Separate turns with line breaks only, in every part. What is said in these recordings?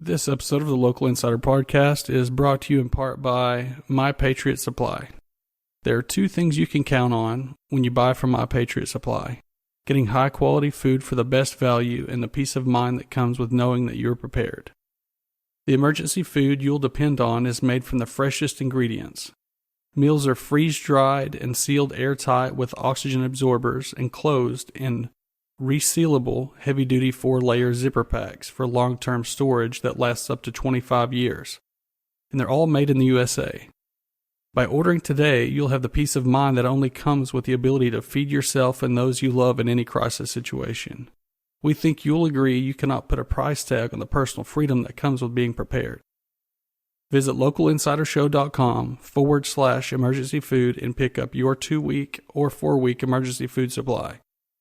This episode of the Local Insider Podcast is brought to you in part by My Patriot Supply. There are two things you can count on when you buy from My Patriot Supply: getting high-quality food for the best value and the peace of mind that comes with knowing that you're prepared. The emergency food you'll depend on is made from the freshest ingredients. Meals are freeze-dried and sealed airtight with oxygen absorbers and closed in resealable, heavy-duty 4-layer zipper packs for long-term storage that lasts up to 25 years. And they're all made in the USA. By ordering today, you'll have the peace of mind that only comes with the ability to feed yourself and those you love in any crisis situation. We think you'll agree you cannot put a price tag on the personal freedom that comes with being prepared. Visit localinsidershow.com/emergency food and pick up your 2-week or 4-week emergency food supply.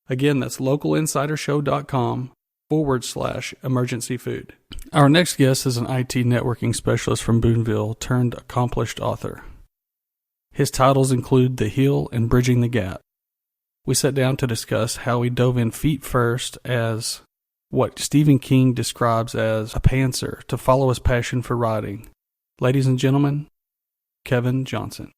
Again, that's localinsidershow.com/emergency food. Our next guest is an IT networking specialist from Booneville turned accomplished author. His titles include The Hill and Bridging the Gap. We sat down to discuss how he dove in feet first as what Stephen King describes as a pantser to follow his passion for writing. Ladies and gentlemen, Kevin Johnson.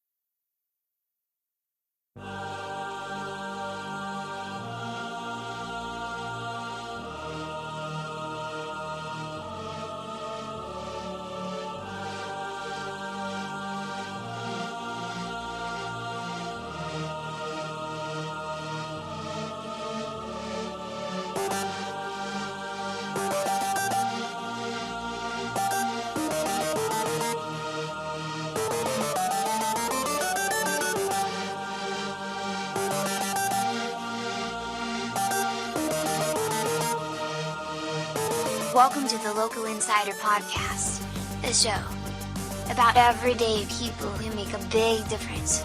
Welcome to the Local Insider Podcast, the show about everyday people who make a big difference.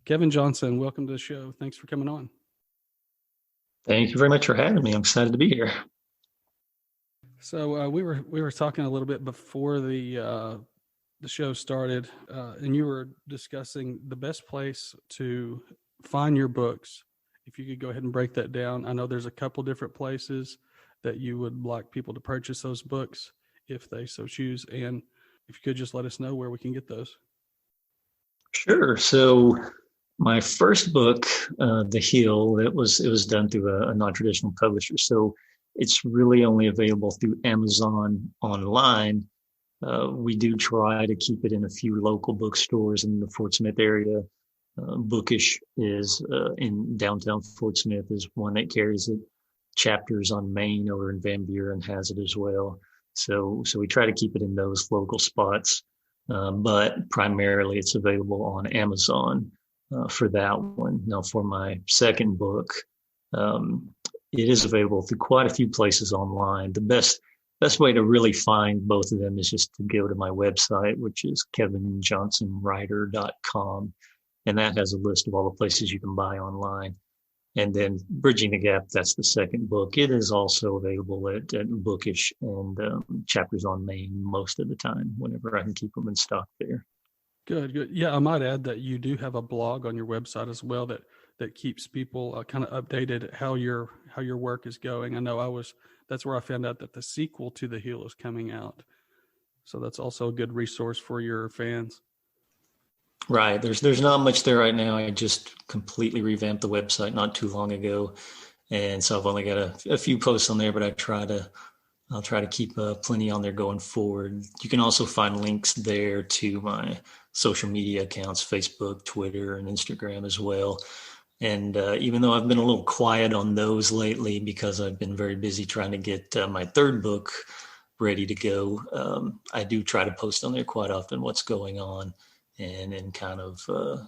Kevin Johnson, welcome to the show. Thanks for coming on.
Thank you very much for having me. I'm excited to be here.
So we were talking a little bit before the show started, and you were discussing the best place to find your books. If you could go ahead and break that down. I know there's a couple different places that you would like people to purchase those books if they so choose, and if you could just let us know where we can get those.
Sure. So my first book, The Hill, it was done through a non-traditional publisher. So it's really only available through Amazon online. We do try to keep it in a few local bookstores in the Fort Smith area. Bookish is in downtown Fort Smith is one that carries it. Chapters on Main over in Van Buren has it as well. So we try to keep it in those local spots. But primarily it's available on Amazon for that one. Now for my second book, it is available through quite a few places online. The best way to really find both of them is just to go to my website, which is kevinjohnsonwriter.com. And that has a list of all the places you can buy online. And then Bridging the Gap, that's the second book. It is also available at Bookish and Chapters on Main most of the time, whenever I can keep them in stock there.
Good. Yeah, I might add that you do have a blog on your website as well that keeps people kind of updated how your work is going. I know that's where I found out that the sequel to The Hill is coming out. So that's also a good resource for your fans.
Right. There's not much there right now. I just completely revamped the website not too long ago. And so I've only got a few posts on there, but I'll try to keep plenty on there going forward. You can also find links there to my social media accounts, Facebook, Twitter, and Instagram as well. And even though I've been a little quiet on those lately because I've been very busy trying to get my third book ready to go, I do try to post on there quite often what's going on and kind of, so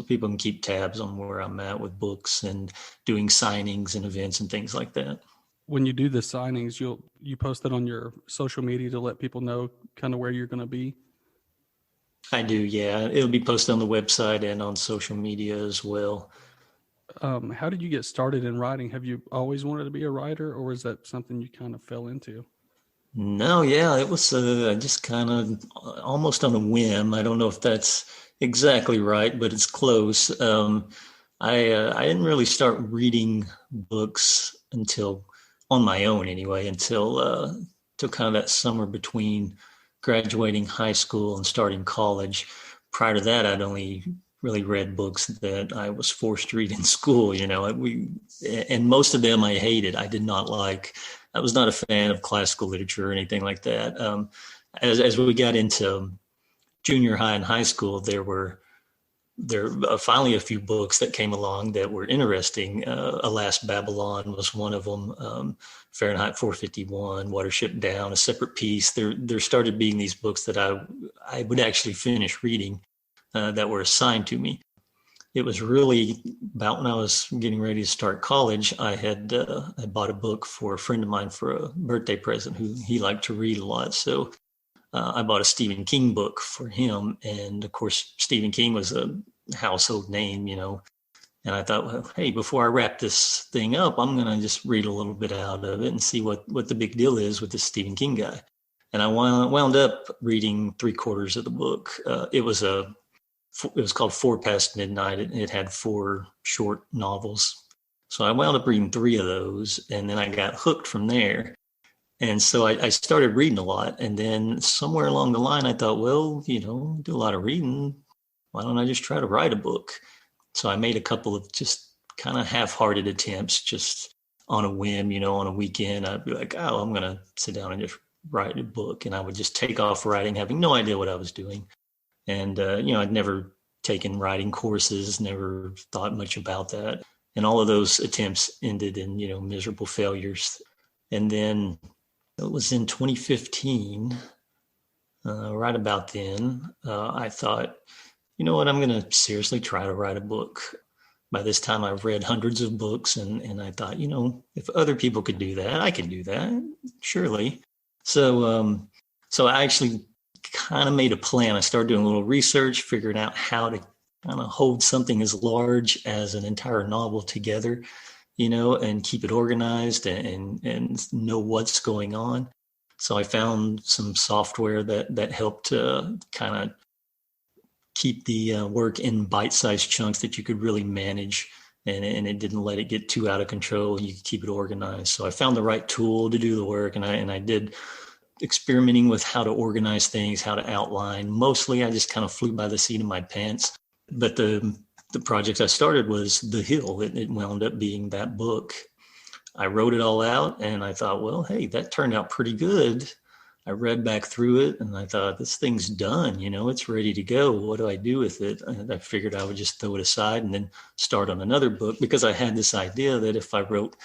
people can keep tabs on where I'm at with books and doing signings and events and things like that.
When you do the signings, you post it on your social media to let people know kind of where you're going to be?
I do, yeah. It'll be posted on the website and on social media as well.
How did you get started in writing? Have you always wanted to be a writer, or is that something you kind of fell into?
No, yeah, it was just kind of almost on a whim. I don't know if that's exactly right, but it's close. I didn't really start reading books until on my own anyway, until kind of that summer between graduating high school and starting college. Prior to that, I'd only really read books that I was forced to read in school. And most of them I hated. I did not like. I was not a fan of classical literature or anything like that. As we got into junior high and high school, there finally a few books that came along that were interesting. Alas, Babylon was one of them. Fahrenheit 451, Watership Down, A Separate Peace. There started being these books that I would actually finish reading that were assigned to me. It was really about when I was getting ready to start college. I bought a book for a friend of mine for a birthday present who he liked to read a lot. So I bought a Stephen King book for him. And of course, Stephen King was a household name, And I thought, well, hey, before I wrap this thing up, I'm going to just read a little bit out of it and see what the big deal is with this Stephen King guy. And I wound up reading 3/4 of the book. It was called Four Past Midnight. It had 4 short novels. So I wound up reading 3 of those, and then I got hooked from there. And so I started reading a lot. And then somewhere along the line, I thought, well, do a lot of reading. Why don't I just try to write a book? So I made a couple of just kind of half-hearted attempts, just on a whim, on a weekend. I'd be like, oh, I'm going to sit down and just write a book. And I would just take off writing, having no idea what I was doing. And, I'd never taken writing courses, never thought much about that. And all of those attempts ended in, miserable failures. And then it was in 2015, right about then, I thought, you know what, I'm going to seriously try to write a book. By this time, I've read hundreds of books, and I thought, if other people could do that, I could do that, surely. So I actually kind of made a plan. I started doing a little research, figuring out how to kind of hold something as large as an entire novel together, and keep it organized and know what's going on. So I found some software that helped kind of keep the work in bite-sized chunks that you could really manage, and it didn't let it get too out of control. You could keep it organized. So I found the right tool to do the work, and I did experimenting with how to organize things, how to outline. Mostly I just kind of flew by the seat of my pants. But the project I started was The Hill. It wound up being that book. I wrote it all out, and I thought, well, hey, that turned out pretty good. I read back through it, and I thought, this thing's done, it's ready to go. What do I do with it? And I figured I would just throw it aside and then start on another book, because I had this idea that if I wrote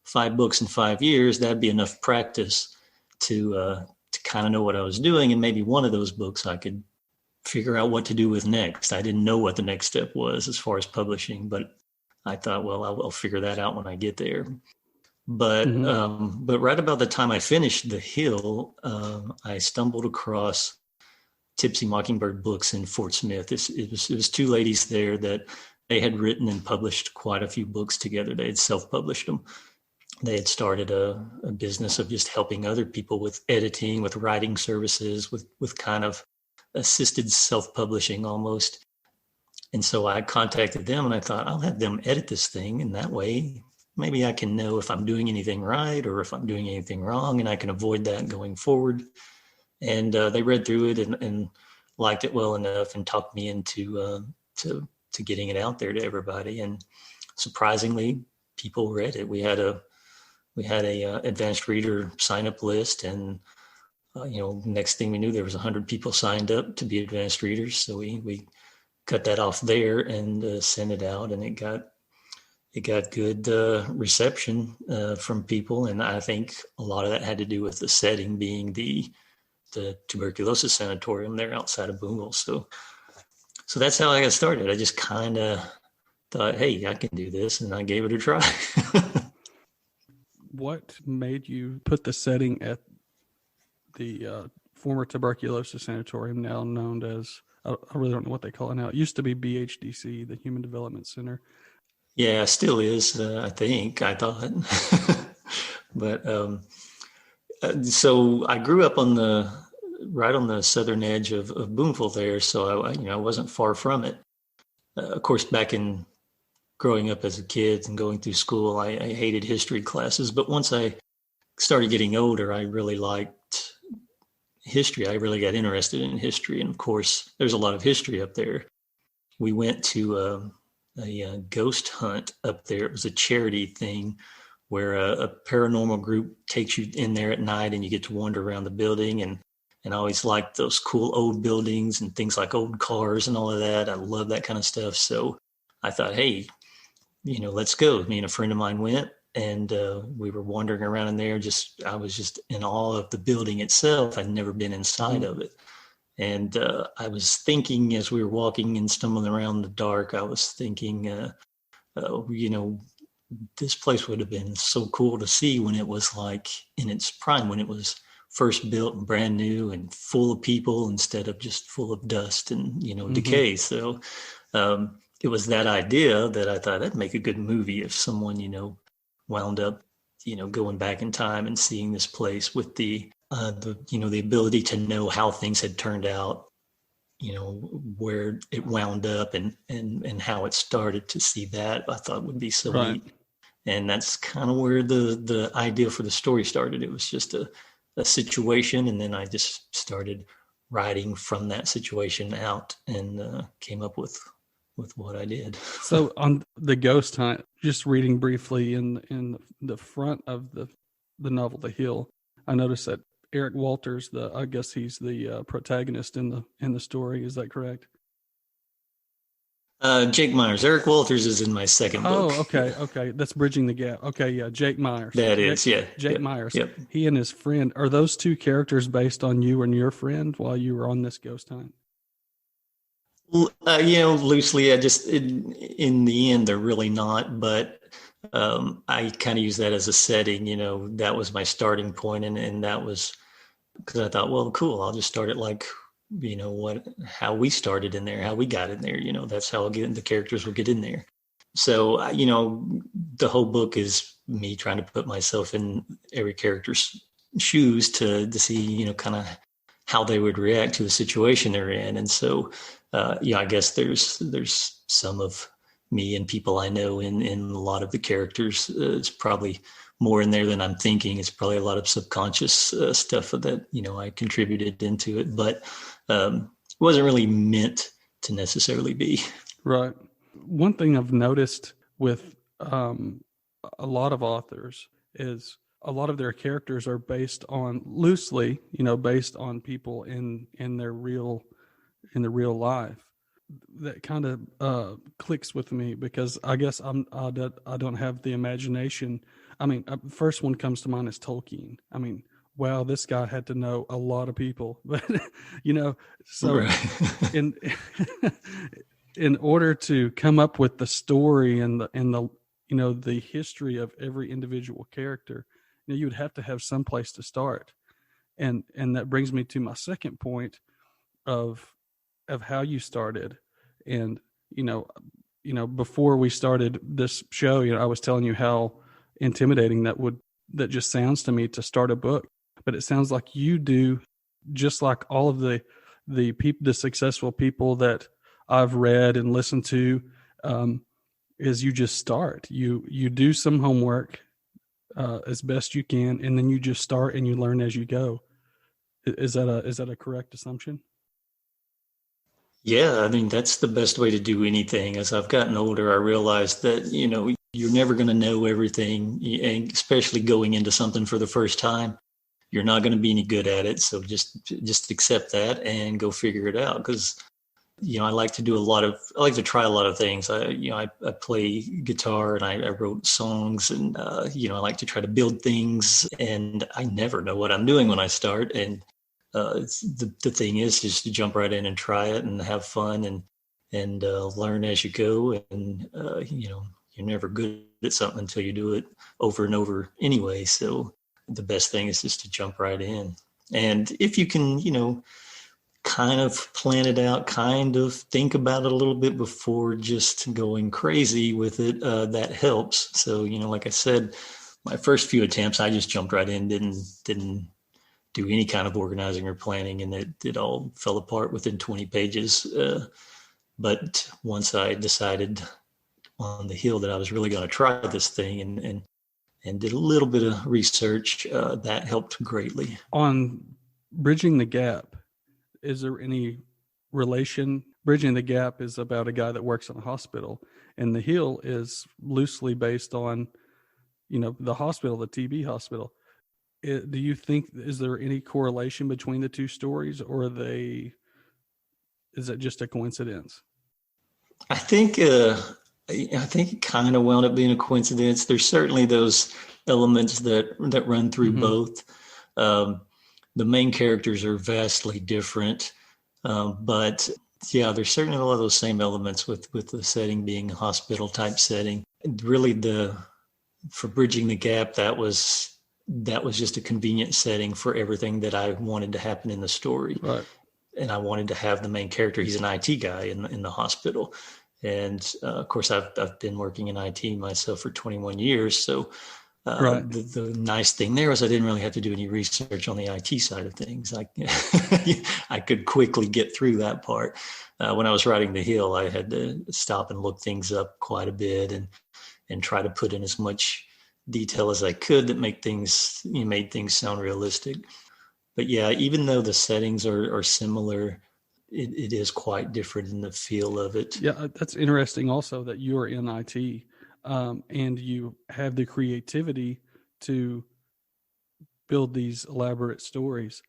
5 books in 5 years, that'd be enough practice to kind of know what I was doing. And maybe one of those books I could figure out what to do with next. I didn't know what the next step was as far as publishing, but I thought, well, I'll figure that out when I get there. But but right about the time I finished The Hill, I stumbled across Tipsy Mockingbird Books in Fort Smith. It was 2 ladies there that they had written and published quite a few books together. They had self-published them. They had started a business of just helping other people with editing, with writing services, with kind of assisted self-publishing almost. And so I contacted them, and I thought, I'll have them edit this thing, and that way maybe I can know if I'm doing anything right or if I'm doing anything wrong, and I can avoid that going forward. And they read through it and liked it well enough and talked me into to getting it out there to everybody. And surprisingly, people read it. We had a advanced reader sign up list, and next thing we knew, there was 100 people signed up to be advanced readers. So we cut that off there and sent it out, and it got good reception from people. And I think a lot of that had to do with the setting being the tuberculosis sanatorium there outside of Booneville. So that's how I got started. I just kind of thought, hey, I can do this, and I gave it a try.
What made you put the setting at the former tuberculosis sanatorium, now known as, I really don't know what they call it now. It used to be BHDC, the Human Development Center.
Yeah, still is, I think, I thought. But So I grew up right on the southern edge of Booneville there. So I wasn't far from it. Of course, back in growing up as a kid and going through school, I hated history classes. But once I started getting older, I really liked history. I really got interested in history. And of course, there's a lot of history up there. We went to a ghost hunt up there. It was a charity thing where a paranormal group takes you in there at night and you get to wander around the building. And I always liked those cool old buildings and things like old cars and all of that. I love that kind of stuff. So I thought, hey, let's go. Me and a friend of mine went, and we were wandering around in there. I was just in awe of the building itself. I'd never been inside of it. And I was thinking as we were walking and stumbling around in the dark, I was thinking, this place would have been so cool to see when it was like in its prime, when it was first built and brand new and full of people instead of just full of dust and, decay. So it was that idea that I thought that'd make a good movie if someone, wound up, going back in time and seeing this place with the ability to know how things had turned out, where it wound up and how it started. To see that, I thought would be so neat. And that's kind of where the idea for the story started. It was just a situation, and then I just started writing from that situation out and came up with what I did.
So on the ghost hunt, just reading briefly in the front of the novel, The Hill, I noticed that Eric Walters, I guess he's the protagonist in the story. Is that correct?
Jake Myers. Eric Walters is in my second book.
Oh, okay. That's bridging the gap. Okay, yeah, Jake Myers. Jake Myers.
Yep.
He and his friend, are those two characters based on you and your friend while you were on this ghost hunt?
Loosely. I just in the end they're really not, but I kind of use that as a setting. That was my starting point, and that was because I thought, well, cool. I'll just start it like how we started in there, how we got in there. That's how the characters will get in there. So the whole book is me trying to put myself in every character's shoes to see kind of how they would react to the situation they're in. And so I guess there's some of me and people I know in a lot of the characters. It's probably more in there than I'm thinking. It's probably a lot of subconscious stuff that I contributed into it, but it wasn't really meant to necessarily be.
Right. One thing I've noticed with a lot of authors is a lot of their characters are based on based on people in the real life. That kind of clicks with me because I guess I don't have the imagination. I mean, first one comes to mind is Tolkien. I mean, wow, this guy had to know a lot of people, but so right. in order to come up with the story and the history of every individual character, you would have to have some place to start, and that brings me to my second point of how you started. And before we started this show, I was telling you how intimidating that just sounds to me to start a book. But it sounds like you do, just like all of the successful people that I've read and listened to, is you just start. You do some homework as best you can, and then you just start and you learn as you go. Is that a correct assumption?
Yeah, I mean, that's the best way to do anything. As I've gotten older, I realized that, you're never going to know everything, and especially going into something for the first time. You're not going to be any good at it. So just accept that and go figure it out. Because, I like to try a lot of things. I play guitar and I wrote songs, and, I like to try to build things, and I never know what I'm doing when I start. And the thing is just to jump right in and try it and have fun and learn as you go. And, you're never good at something until you do it over and over anyway. So the best thing is just to jump right in. And if you can, kind of plan it out, kind of think about it a little bit before just going crazy with it, that helps. So, like I said, my first few attempts, I just jumped right in, didn't do any kind of organizing or planning, and it all fell apart within 20 pages. But once I decided on the Hill that I was really going to try this thing and did a little bit of research, that helped greatly.
On Bridging the Gap, is there any relation? Bridging the Gap is about a guy that works in a hospital, and the Hill is loosely based on, the hospital, the TB hospital. Do you think, is there any correlation between the two stories, or is it just a coincidence?
I think it kind of wound up being a coincidence. There's certainly those elements that run through both. The main characters are vastly different, but yeah, there's certainly a lot of those same elements with the setting being a hospital type setting. Really, for Bridging the Gap, that was just a convenient setting for everything that I wanted to happen in the story.
Right.
And I wanted to have the main character. He's an IT guy in the hospital. And of course, I've been working in IT myself for 21 years. So
right.
The nice thing there was I didn't really have to do any research on the IT side of things. I could quickly get through that part. When I was writing The Hill, I had to stop and look things up quite a bit and try to put in as much detail as I could that made things sound realistic. But yeah, even though the settings are similar, it is quite different in the feel of it.
Yeah, that's interesting also that you're in IT and you have the creativity to build these elaborate stories.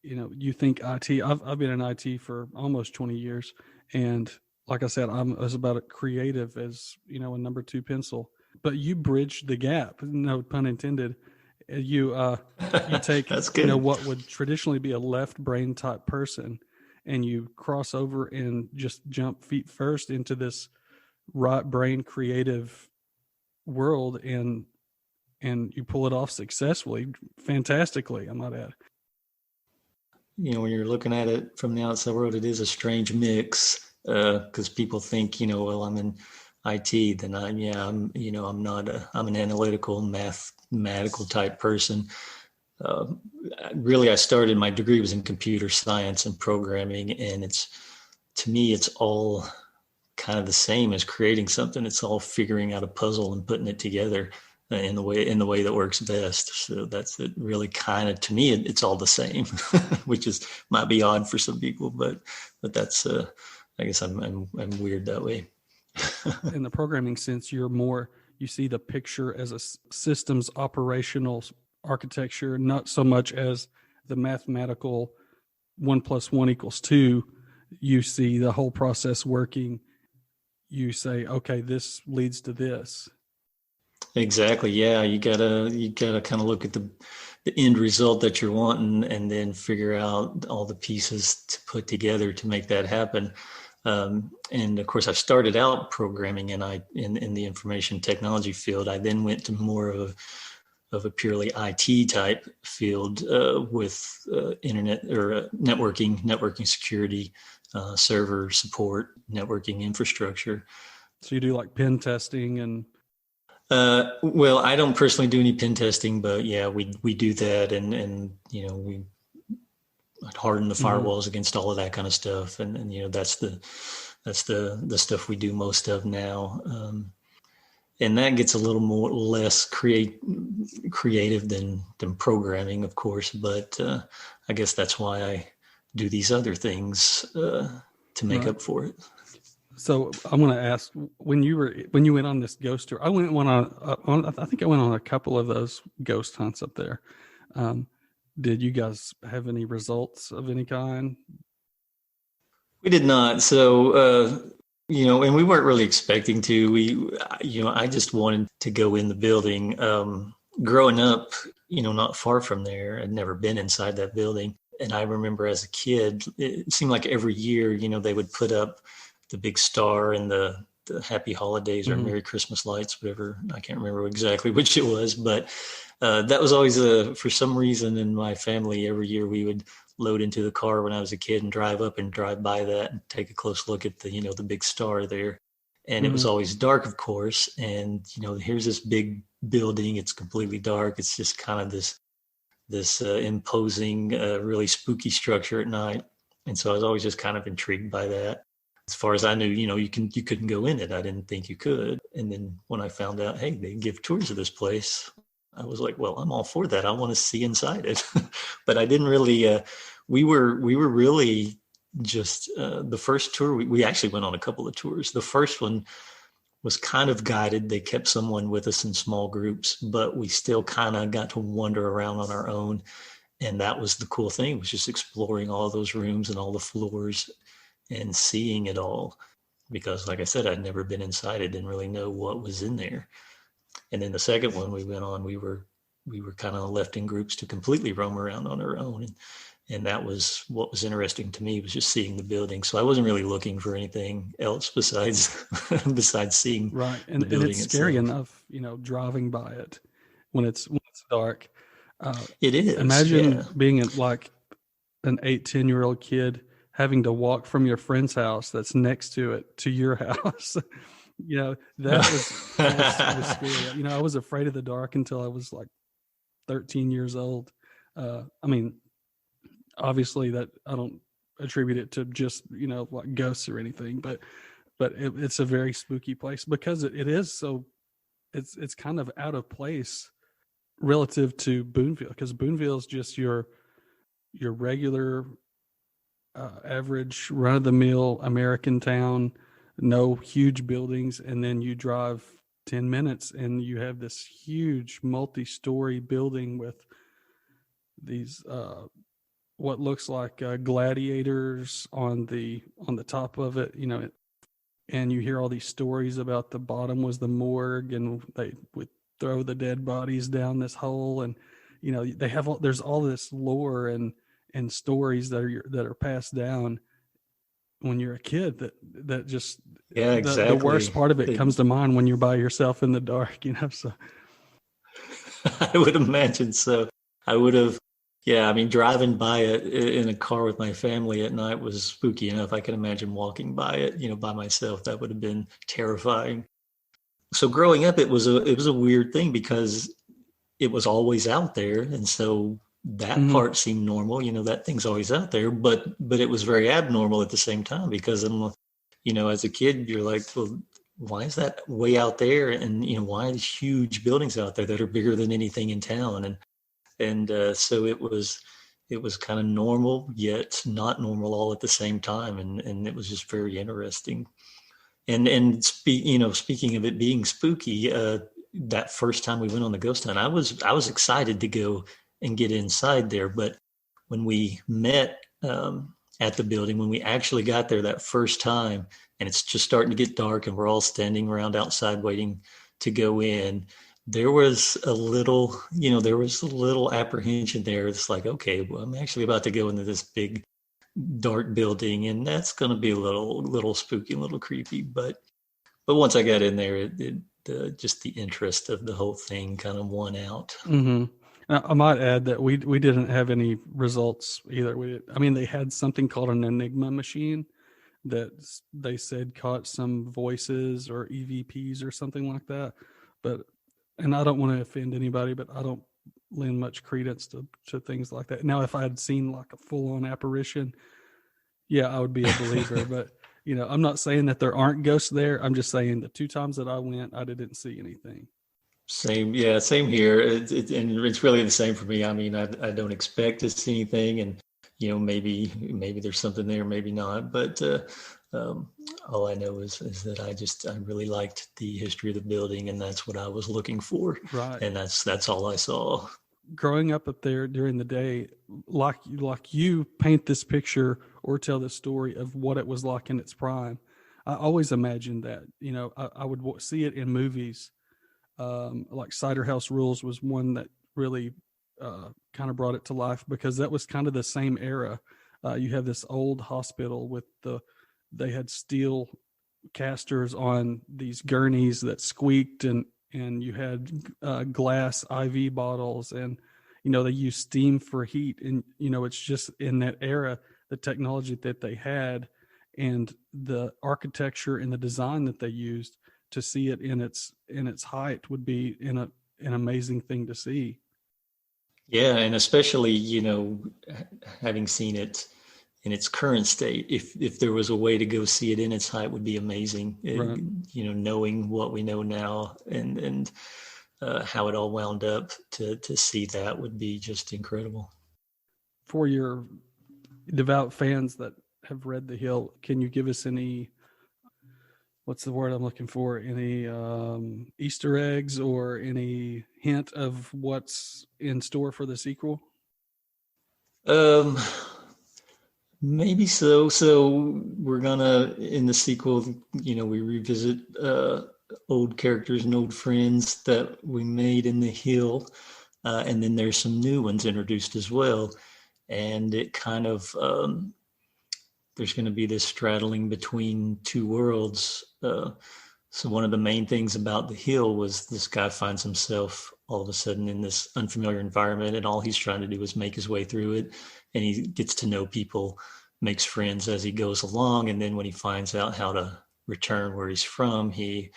You think IT, I've been in IT for almost 20 years. And like I said, I'm as about as creative as, a number 2 pencil. But you bridge the gap, no pun intended. You take
That's good.
What would traditionally be a left brain type person, and you cross over and just jump feet first into this right brain creative world, and you pull it off successfully, fantastically, I might add.
When you're looking at it from the outside world, it is a strange mix because people think, well, I'm in IT, then I'm not I'm an analytical mathematical type person. Really, I started, my degree was in computer science and programming, and to me, it's all kind of the same as creating something. It's all figuring out a puzzle and putting it together in the way that works best. So that's it. Really, kind of, to me, it's all the same, which might be odd for some people, but that's I guess I'm weird that way.
In the programming sense, you see the picture as a systems operational architecture, not so much as the mathematical 1 + 1 = 2. You see the whole process working. You say, okay, this leads to this.
Exactly. Yeah. You gotta kind of look at the end result that you're wanting, and then figure out all the pieces to put together to make that happen. And of course, I started out programming in the information technology field. I then went to more of a purely IT type field with internet or networking security, server support, networking infrastructure.
So you do like pen testing and.
Well, I don't personally do any pen testing, but yeah, we do that, and we harden the firewalls against all of that kind of stuff, and that's the stuff we do most of now, and that gets a little less creative than programming, of course, but I guess that's why I do these other things to make up for it.
So I'm going to ask, when you went on this ghost tour, I think I went on a couple of those ghost hunts up there. Did you guys have any results of any kind?
We did not. So, and we weren't really expecting to. I just wanted to go in the building. Growing up, not far from there, I'd never been inside that building. And I remember as a kid, it seemed like every year, they would put up the big star and the happy holidays or Merry Christmas lights, whatever. I can't remember exactly which it was, but that was always for some reason in my family, every year we would load into the car when I was a kid and drive up and drive by that and take a close look at the big star there. and it was always dark, of course. And, here's this big building. It's completely dark. It's just kind of this imposing, really spooky structure at night. And so I was always just kind of intrigued by that. As far as I knew, you couldn't go in it. I didn't think you could. And then when I found out, hey, they give tours of this place, I was like, well, I'm all for that. I want to see inside it. But I didn't really, we were really just the first tour. We actually went on a couple of tours. The first one was kind of guided. They kept someone with us in small groups, but we still kind of got to wander around on our own. And that was the cool thing, was just exploring all those rooms and all the floors and seeing it all. Because like I said, I'd never been inside. I didn't really know what was in there. And then the second one we went on, we were kind of left in groups to completely roam around on our own. And that was what was interesting to me, was just seeing the building. So I wasn't really looking for anything else besides seeing
right. And,
the building
and it's scary
itself.
enough, driving by it when it's dark.
It is.
Imagine being like an 8-10-year-old kid having to walk from your friend's house that's next to it to your house. That was scary. I was afraid of the dark until I was like 13 years old. Obviously that I don't attribute it to just, like ghosts or anything, but it's a very spooky place because it is so, it's kind of out of place relative to Booneville, because Booneville is just your regular average run-of-the-mill American town, no huge buildings, and then you drive 10 minutes and you have this huge multi-story building with these what looks like gladiators on the top of it, and you hear all these stories about the bottom was the morgue and they would throw the dead bodies down this hole, and they have there's all this lore and stories that are passed down when you're a kid that just
exactly.
The worst part of it comes to mind when you're by yourself in the dark, so
I would imagine so. I would have, driving by it in a car with my family at night was spooky enough. I can imagine walking by it, by myself. That would have been terrifying. So growing up, it was a weird thing because it was always out there, and so that part seemed normal. That thing's always out there, but it was very abnormal at the same time because as a kid, you're like, well, why is that way out there? And, why are these huge buildings out there that are bigger than anything in town? And so it was kind of normal, yet not normal all at the same time. And it was just very interesting. And speaking of it being spooky, that first time we went on the ghost hunt, I was excited to go and get inside there. But when we met at the building, when we actually got there that first time, and it's just starting to get dark and we're all standing around outside waiting to go in, there was a little apprehension there. It's like, okay, well, I'm actually about to go into this big dark building, and that's going to be a little spooky, a little creepy. But once I got in there, just the interest of the whole thing kind of won out.
Mm-hmm. Now, I might add that we didn't have any results either. They had something called an Enigma machine that they said caught some voices or EVPs or something like that. And I don't want to offend anybody, but I don't lend much credence to things like that. Now, if I had seen like a full-on apparition, I would be a believer. But, I'm not saying that there aren't ghosts there. I'm just saying the 2 times that I went, I didn't see anything.
Same here. And it's really the same for me. I don't expect to see anything, and maybe there's something there, maybe not. But all I know is that I really liked the history of the building, and that's what I was looking for.
Right.
And that's all I saw.
Growing up there during the day, like you paint this picture or tell this story of what it was like in its prime. I always imagined that, I would see it in movies. Like Cider House Rules was one that really kind of brought it to life, because that was kind of the same era. You have this old hospital with they had steel casters on these gurneys that squeaked, and you had glass IV bottles, and they used steam for heat, and it's just in that era the technology that they had, and the architecture and the design that they used to see it in its height would be an amazing thing to see.
Yeah, and especially, having seen it in its current state, if there was a way to go see it in its height would be amazing.
Right.
Knowing what we know now and how it all wound up, to see that would be just incredible.
For your devout fans that have read The Hill, can you give us any, what's the word I'm looking for, any Easter eggs or any hint of what's in store for the sequel?
Maybe so. So we're gonna, in the sequel, we revisit old characters and old friends that we made in The Hill, and then there's some new ones introduced as well. And it kind of, there's going to be this straddling between two worlds. So one of the main things about The Hill was this guy finds himself all of a sudden in this unfamiliar environment, and all he's trying to do is make his way through it. And he gets to know people, makes friends as he goes along. And then when he finds out how to return where he's from, he's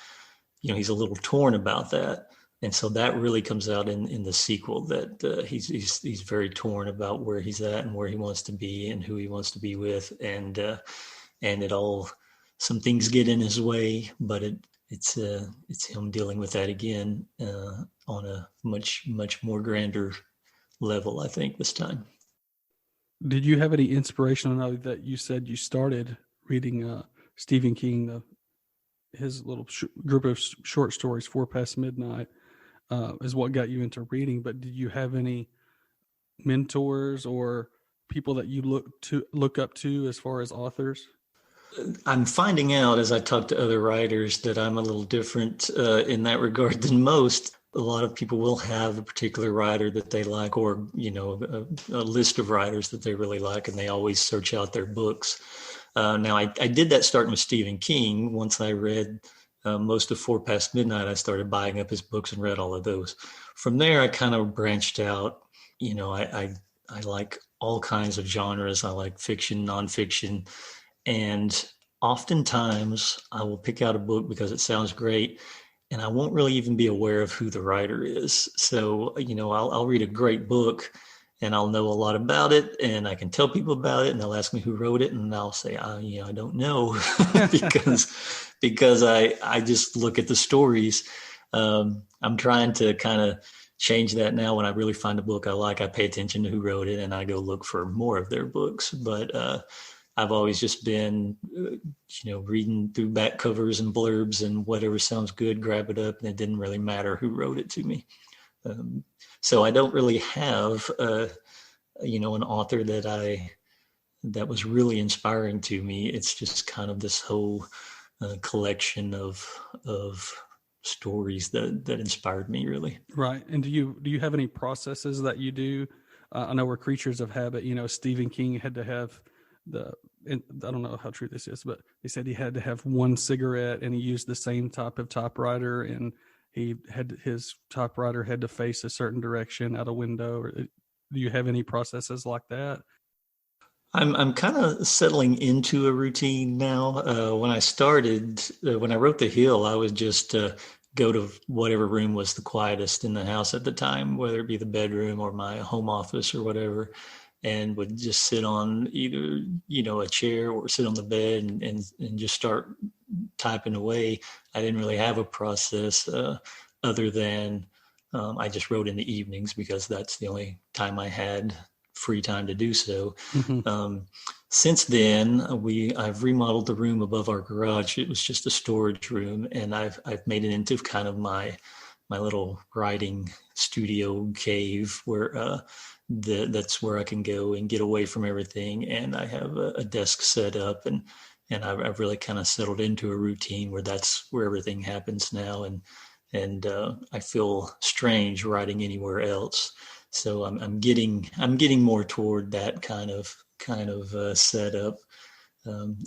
a little torn about that. And so that really comes out in the sequel, that he's very torn about where he's at and where he wants to be and who he wants to be with. And some things get in his way, but it's him dealing with that again, on a much, much more grander level, I think, this time.
Did you have any inspiration? I know that you said you started reading Stephen King, his little group of short stories, 4 Past Midnight, is what got you into reading. But did you have any mentors or people that you look up to as far as authors?
I'm finding out as I talk to other writers that I'm a little different in that regard than most. A lot of people will have a particular writer that they like, or, a list of writers that they really like, and they always search out their books. Now, I did that starting with Stephen King. Once I read most of 4 Past Midnight, I started buying up his books and read all of those. From there, I kind of branched out. I like all kinds of genres. I like fiction, nonfiction. And oftentimes I will pick out a book because it sounds great, and I won't really even be aware of who the writer is. So, I'll read a great book and I'll know a lot about it, and I can tell people about it, and they'll ask me who wrote it, and I'll say, I don't know, because I just look at the stories. I'm trying to kind of change that now. When I really find a book I like, I pay attention to who wrote it, and I go look for more of their books. But I've always just been, reading through back covers and blurbs, and whatever sounds good, grab it up, and it didn't really matter who wrote it to me. So I don't really have, an author that was really inspiring to me. It's just kind of this whole collection of stories that inspired me, really.
Right. And do you have any processes that you do? I know we're creatures of habit. Stephen King had to have and I don't know how true this is, but he said he had to have one cigarette, and he used the same type of typewriter, and his typewriter had to face a certain direction out a window. Do you have any processes like that?
I'm kind of settling into a routine now. When I started, when I wrote The Hill, I would just go to whatever room was the quietest in the house at the time, whether it be the bedroom or my home office or whatever, and would just sit on either, a chair or sit on the bed and just start typing away. I didn't really have a process other than I just wrote in the evenings because that's the only time I had free time to do so. Mm-hmm. Since then, I've remodeled the room above our garage. It was just a storage room, and I've made it into kind of my little writing studio cave where that's where I can go and get away from everything. And I have a desk set up, and I've really kind of settled into a routine where that's where everything happens now. And I feel strange writing anywhere else. So I'm getting more toward that kind of setup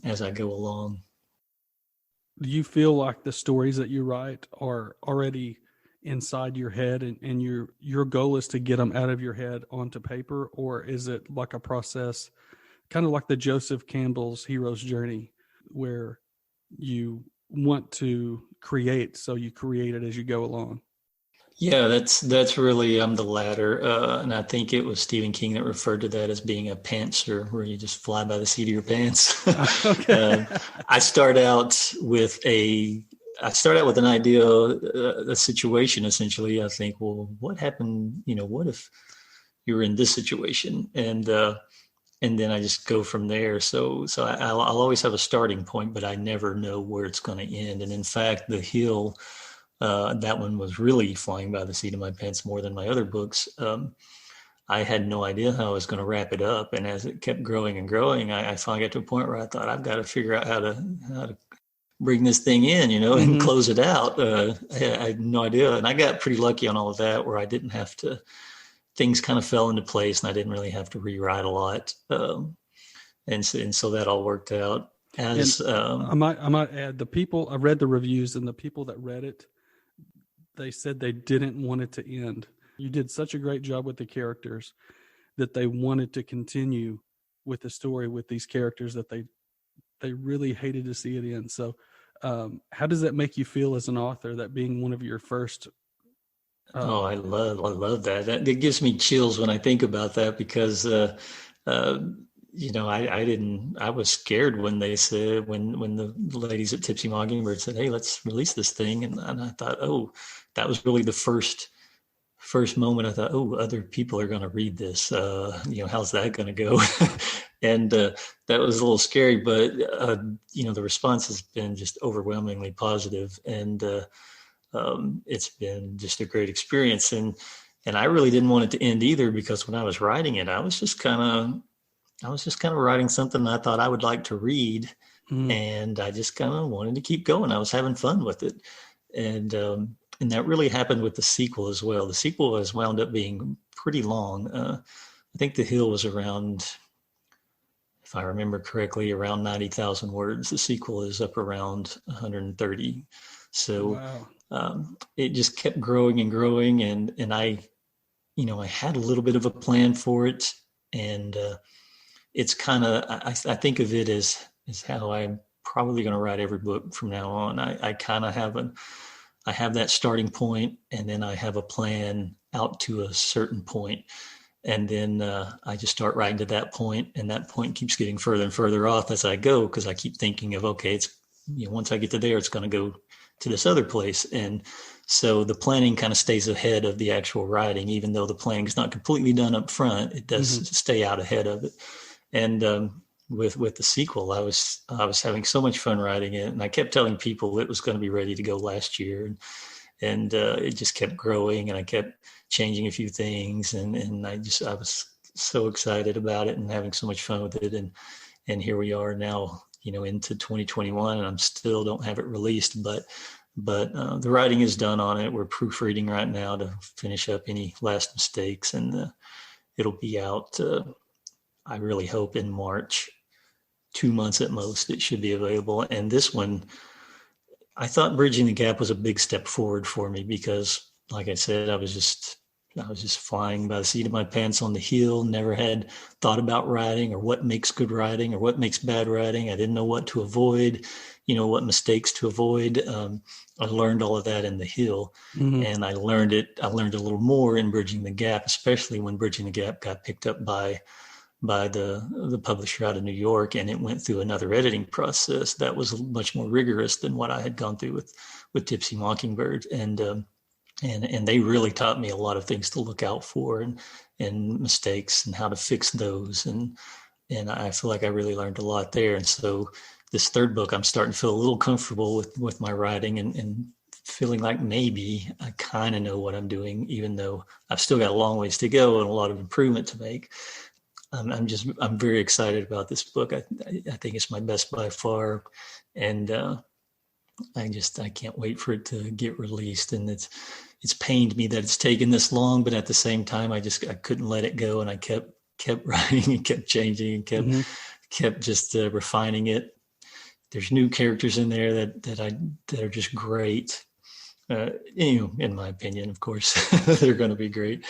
as I go along.
Do you feel like the stories that you write are already inside your head, and your goal is to get them out of your head onto paper, or is it like a process, kind of like the Joseph Campbell's hero's journey, where you want to create, so you create it as you go along?
Yeah, that's really the latter, and I think it was Stephen King that referred to that as being a pantser, where you just fly by the seat of your pants.
Okay.
I start out with an idea, a situation essentially. I think, well, what happened? What if you were in this situation? And then I just go from there. So I'll always have a starting point, but I never know where it's going to end. And in fact, The Hill. That one was really flying by the seat of my pants more than my other books. I had no idea how I was going to wrap it up, and as it kept growing and growing, I finally got to a point where I thought, I've got to figure out how to bring this thing in, and close it out. I had no idea, and I got pretty lucky on all of that, where I didn't have to. Things kind of fell into place, and I didn't really have to rewrite a lot, and so that all worked out. As
I might add, the people, I read the reviews, and the people that read it, they said they didn't want it to end. You did such a great job with the characters that they wanted to continue with the story with these characters, that they really hated to see it end. So how does that make you feel as an author, that being one of your first?
I love that. That gives me chills when I think about that, because I was scared when they said, when the ladies at Tipsy Mockingbird said, "Hey, let's release this thing," and I thought, oh, that was really the first moment. I thought, oh, other people are going to read this. How's that going to go? And that was a little scary, but the response has been just overwhelmingly positive, and it's been just a great experience. And I really didn't want it to end either, because when I was writing it, I was just kind of writing something I thought I would like to read. And I just kind of wanted to keep going. I was having fun with it. And that really happened with the sequel as well. The sequel has wound up being pretty long. I think The Hill was around, if I remember correctly, around 90,000 words. The sequel is up around 130. So wow. It just kept growing and growing. And I had a little bit of a plan for it. And it's kind of, I think of it as how I'm probably going to write every book from now on. I kind of have that starting point, and then I have a plan out to a certain point. And then I just start writing to that point, and that point keeps getting further and further off as I go, because I keep thinking of, okay, it's, once I get to there, it's going to go to this other place. And so the planning kind of stays ahead of the actual writing, even though the planning is not completely done up front. It does stay out ahead of it. And with the sequel, I was having so much fun writing it, and I kept telling people it was going to be ready to go last year, and it just kept growing, and I kept changing a few things, and I was so excited about it and having so much fun with it, and here we are now, into 2021, and I'm still don't have it released, but the writing is done on it. We're proofreading right now to finish up any last mistakes, and it'll be out. I really hope in March, 2 months at most, it should be available. And this one, I thought Bridging the Gap was a big step forward for me, because, like I said, I was just flying by the seat of my pants on The Hill. Never had thought about writing, or what makes good writing, or what makes bad writing. I didn't know what to avoid, what mistakes to avoid. I learned all of that in The Hill, and I learned a little more in Bridging the Gap, especially when Bridging the Gap got picked up by the publisher out of New York, and it went through another editing process that was much more rigorous than what I had gone through with Tipsy Mockingbird. And they really taught me a lot of things to look out for, and mistakes, and how to fix those. And I feel like I really learned a lot there. And so this third book, I'm starting to feel a little comfortable with my writing, and feeling like maybe I kind of know what I'm doing, even though I've still got a long ways to go and a lot of improvement to make. I'm very excited about this book. I think it's my best by far, and I can't wait for it to get released. And it's pained me that it's taken this long, but at the same time, I couldn't let it go, and I kept writing and kept changing and kept just refining it. There's new characters in there that are just great. In my opinion, of course, they're going to be great.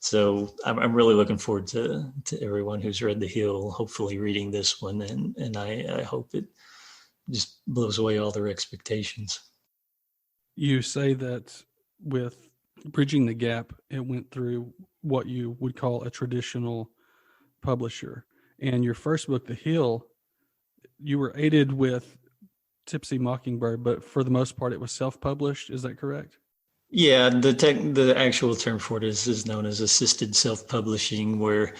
So I'm really looking forward to everyone who's read The Hill, hopefully reading this one. And I hope it just blows away all their expectations.
You say that with Bridging the Gap, it went through what you would call a traditional publisher. And your first book, The Hill, you were aided with Tipsy Mockingbird, but for the most part, it was self-published. Is that correct?
Yeah, the actual term for it is known as assisted self-publishing, where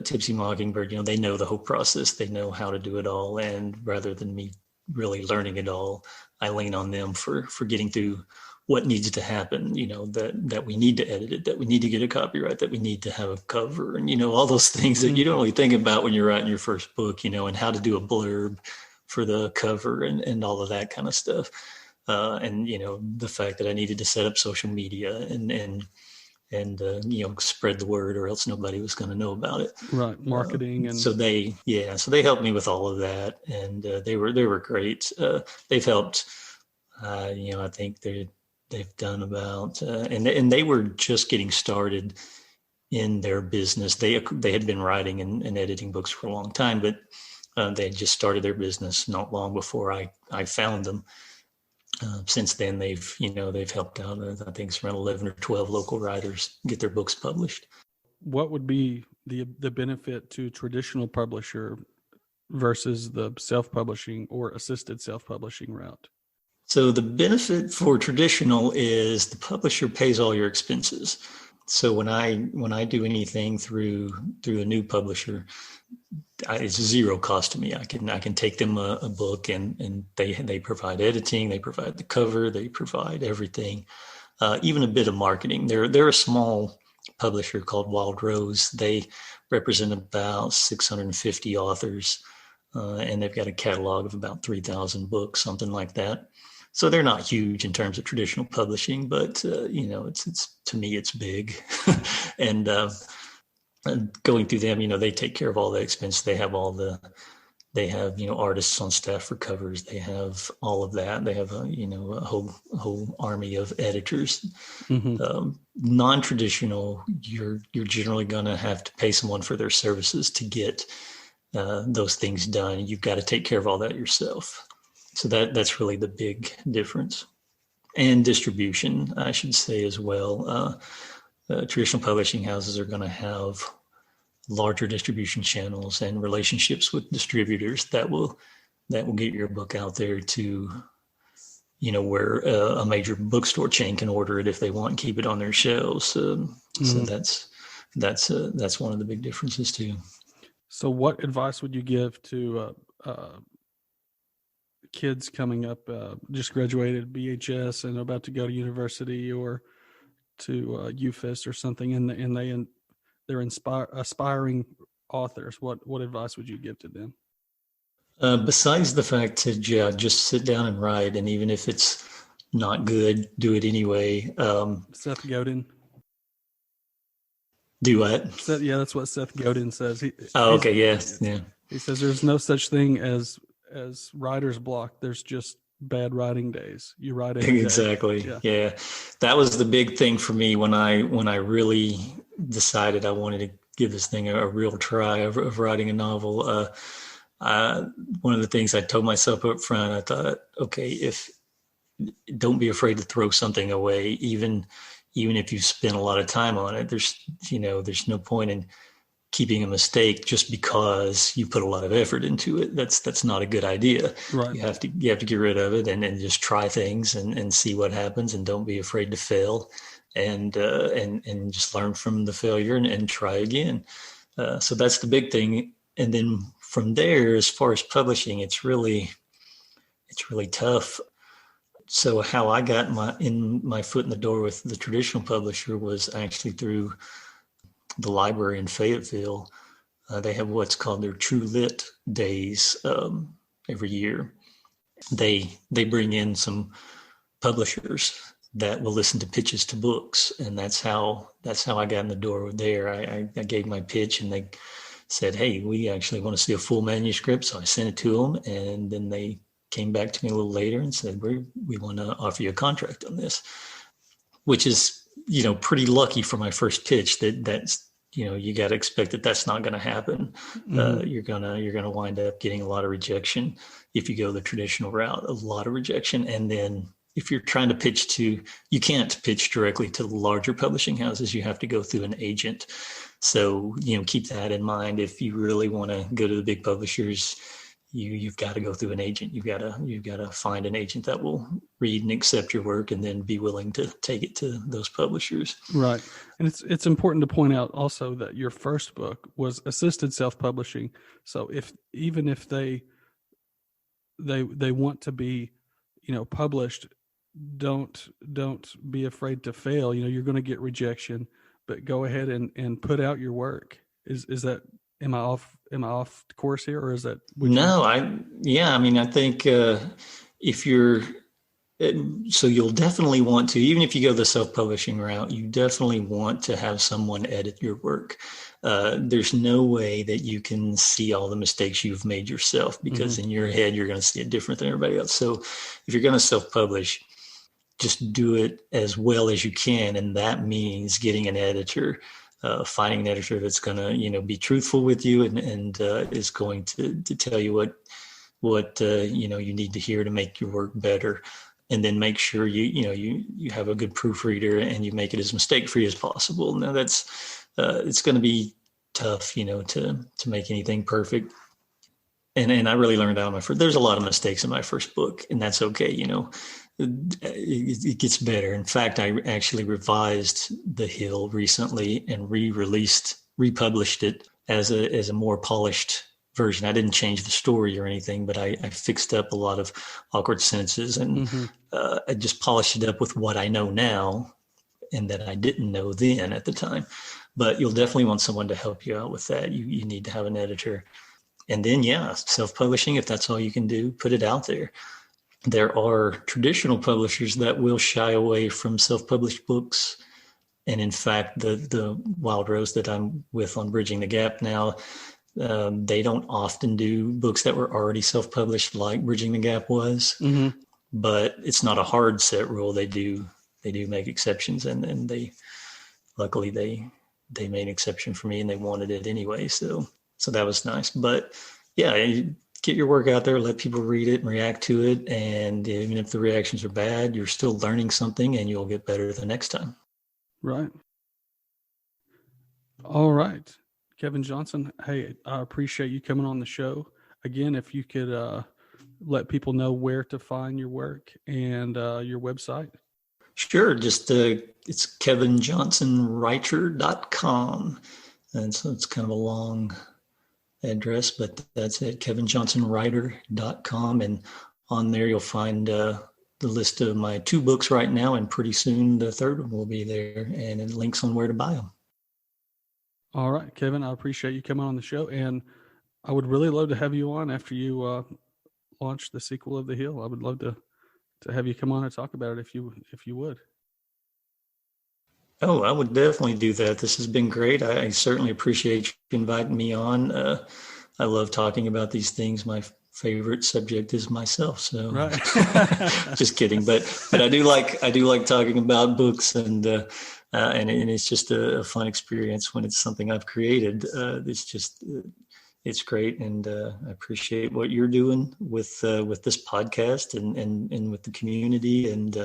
Tipsy Mockingbird, they know the whole process, they know how to do it all, and rather than me really learning it all, I lean on them for getting through what needs to happen. That we need to edit it, that we need to get a copyright, that we need to have a cover, and all those things that you don't really think about when you're writing your first book, and how to do a blurb for the cover and all of that kind of stuff. And the fact that I needed to set up social media and spread the word, or else nobody was going to know about it.
Right, marketing and
so they helped me with all of that, and they were great. They've helped. I think they've done about and they were just getting started in their business. They had been writing and editing books for a long time, but they had just started their business not long before I found them. Since then, they've helped out. I think it's around 11 or 12 local writers get their books published.
What would be the benefit to traditional publisher versus the self-publishing or assisted self-publishing route?
So the benefit for traditional is the publisher pays all your expenses. So when I do anything through a new publisher, it's zero cost to me. I can take them a book and they provide editing, they provide the cover, they provide everything, even a bit of marketing. They're a small publisher called Wild Rose. They represent about 650 authors, and they've got a catalog of about 3,000 books, something like that. So they're not huge in terms of traditional publishing, but it's to me it's big, and going through them, they take care of all the expense. They have artists on staff for covers. They have all of that. They have a whole army of editors. Mm-hmm. Non-traditional, you're generally going to have to pay someone for their services to get those things done. You've got to take care of all that yourself. So that's really the big difference. And distribution, I should say as well. Traditional publishing houses are going to have larger distribution channels and relationships with distributors that will get your book out there to, where a major bookstore chain can order it if they want and keep it on their shelves. So that's one of the big differences too.
So what advice would you give to kids coming up, just graduated BHS and about to go to university or to UFIS or something, and they're aspiring authors? What advice would you give to them?
Besides the fact to just sit down and write, and even if it's not good, do it anyway.
Seth Godin.
Do what?
That's what Seth Godin says.
Okay, yes, yeah.
He says there's no such thing as writer's block. There's just bad writing days. You write every day.
Exactly. Yeah. That was the big thing for me when I really decided I wanted to give this thing a real try of writing a novel. One of the things I told myself up front, I thought, okay, don't be afraid to throw something away, even if you spend a lot of time on it. There's no point in keeping a mistake just because you put a lot of effort into it. That's not a good idea. Right. You have to get rid of it and just try things and see what happens, and don't be afraid to fail, and just learn from the failure and try again. So that's the big thing. And then from there, as far as publishing, it's really tough. So how I got my foot in the door with the traditional publisher was actually through the library in Fayetteville. They have what's called their True Lit Days every year. They bring in some publishers that will listen to pitches to books, and that's how I got in the door there. I gave my pitch, and they said, "Hey, we actually want to see a full manuscript." So I sent it to them, and then they came back to me a little later and said, "We want to offer you a contract on this," which is pretty lucky for my first pitch that's, you got to expect that that's not going to happen.
Mm-hmm.
You're gonna wind up getting a lot of rejection if you go the traditional route, a lot of rejection. And then if you're trying to you can't pitch directly to the larger publishing houses. You have to go through an agent. So, keep that in mind. If you really want to go to the big publishers, you've got to go through an agent. You've got to find an agent that will read and accept your work and then be willing to take it to those publishers.
Right. And it's important to point out also that your first book was assisted self-publishing. So even if they want to be, published, don't be afraid to fail. You're going to get rejection, but go ahead and put out your work. Is that, am I off course here, or is that?
I think if you're, so you'll definitely want to, even if you go the self-publishing route, you definitely want to have someone edit your work. There's no way that you can see all the mistakes you've made yourself, because in your head, you're going to see it different than everybody else. So if you're going to self-publish, just do it as well as you can. And that means getting an editor, finding an editor that's going to, be truthful with you and is going to tell you what you need to hear to make your work better. And then make sure you have a good proofreader and you make it as mistake-free as possible. Now that's, it's going to be tough, to make anything perfect. And I really learned out on my first, there's a lot of mistakes in my first book, and that's okay. It gets better. In fact, I actually revised The Hill recently and republished it as a more polished version. I didn't change the story or anything, but I fixed up a lot of awkward sentences and I just polished it up with what I know now and that I didn't know then at the time. But you'll definitely want someone to help you out with that. You need to have an editor. And then, self-publishing, if that's all you can do, put it out there. There are traditional publishers that will shy away from self-published books. And in fact, the Wild Rose that I'm with on Bridging the Gap now, they don't often do books that were already self-published like Bridging the Gap was. But it's not a hard set rule. They do make exceptions, and luckily they made an exception for me and they wanted it anyway. So that was nice. But get your work out there, let people read it and react to it. And even if the reactions are bad, you're still learning something and you'll get better the next time.
Right. All right. Kevin Johnson, hey, I appreciate you coming on the show. Again, if you could let people know where to find your work and your website.
Sure. Just it's kevinjohnsonwriter.com. And so it's kind of a long address, but that's it, kevinjohnsonwriter.com. And on there, you'll find the list of my 2 books right now. And pretty soon the third one will be there, and it links on where to buy them.
All right, Kevin, I appreciate you coming on the show. And I would really love to have you on after you launch the sequel of The Hill. I would love to have you come on and talk about it if you would.
Oh, I would definitely do that. This has been great. I certainly appreciate you inviting me on. I love talking about these things. My favorite subject is myself. So,
right.
Just kidding. But I do like talking about books, and it's just a fun experience when it's something I've created. It's great, and I appreciate what you're doing with this podcast and with the community, and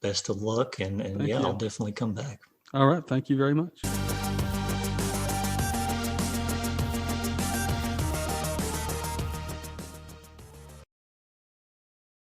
best of luck. And I'll definitely come back.
All right. Thank you very much.